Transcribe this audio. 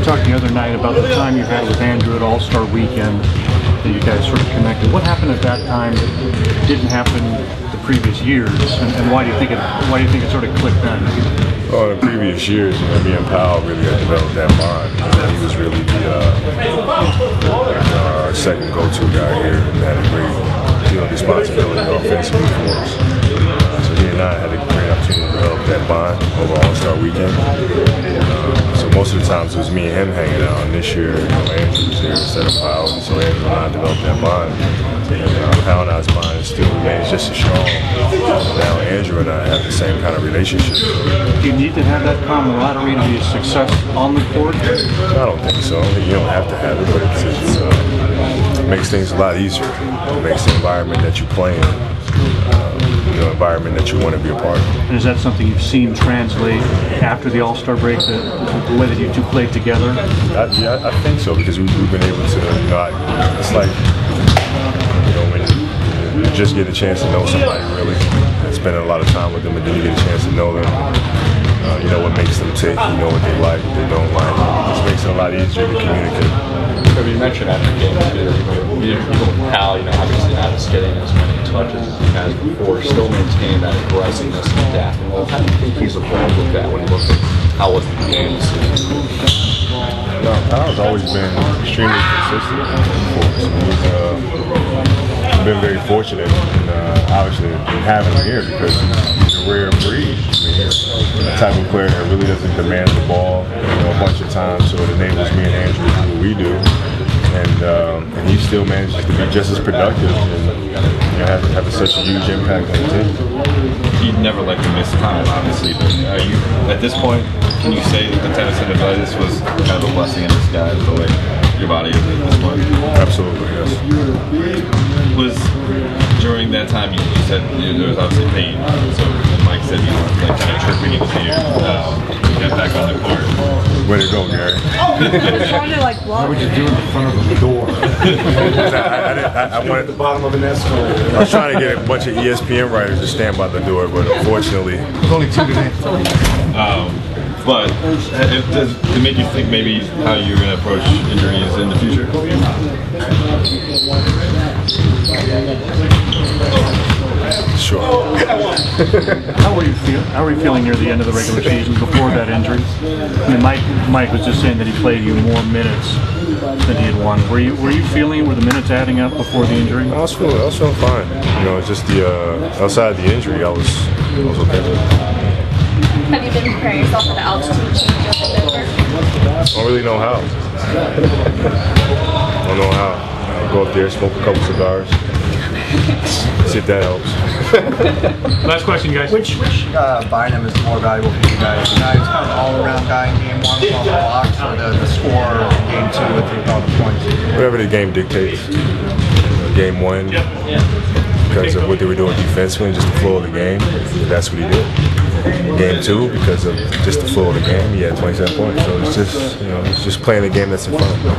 talked the other night about the time you had with Andrew at All-Star Weekend, that you guys sort of connected. What happened at that time that didn't happen the previous years, and why do you think it sort of clicked then? Well, in the previous years, me and Pau really had developed that bond. He was really our second go-to guy here, and had a great responsibility offensively for us. So he and I had a great opportunity to develop that bond over All-Star Weekend. So most of the times it was me and him hanging out, and this year Andrew was there instead of Pau, and so Andrew and I developed that bond. And Pau and I's bond still remains just as strong. Now Andrew and I have the same kind of relationship. Do you need to have that camaraderie to be a success on the court? I don't think so. You don't have to have it, but it makes things a lot easier. It makes the environment that you play in, environment that you want to be a part of. And is that something you've seen translate after the All-Star break, the way that you two played together? I think so, because we've been able to, it's like, when you just get a chance to know somebody really, and spend a lot of time with them, and then you get a chance to know them. You know what makes them tick, you know what they like, what they don't like. It just makes it a lot easier to communicate. Kobe, you mentioned after the game too, even with Pau, obviously not as getting as many touches as he has before, still maintaining that aggressiveness and depth. Well, how do you think he's evolved with that when you look at how was the game this season? Pau's always been extremely consistent for us. He's been very fortunate, and obviously having him here because he's a rare breed. He's the type of player that really doesn't demand the ball a bunch of times, so it enables me and Andrew to do what we do. And he still manages to be just as productive and having such a huge impact on the team. He'd never like to miss time, obviously, but are you, at this point, can you say that the tennis tendonitis was kind of a blessing in disguise, the way your body is at this point? Absolutely, yes. Was during that time you said there was obviously pain, so Mike said you were like kind of tripping into your get back on the court. Way to go, Gary. What would you do in the front of the door? I wanted at the bottom of an escalator. I was trying to get a bunch of ESPN writers to stand by the door, but unfortunately, There's only two today. But does it make you think maybe how you're going to approach injuries in the future? Sure. How were you feeling near the end of the regular season before that injury? I mean, Mike was just saying that he played you more minutes than he had won. Were you feeling, were the minutes adding up before the injury? I was feeling fine. It's just the outside the injury, I was okay. Have you been preparing yourself for the altitude change over Denver? I don't really know how. I don't know how. I'll go up there, smoke a couple cigars, see if that helps. Last question, guys. Which Bynum is more valuable for you guys? The guy who's kind of an all-around guy in game one with all the blocks, or the scorer in game two with all the points? Whatever the game dictates. Game one, because of what they were doing defensively, just the flow of the game, that's what he did. Game two, because of just the flow of the game, he had 27 points. So it's just, it's just playing the game that's in front of him.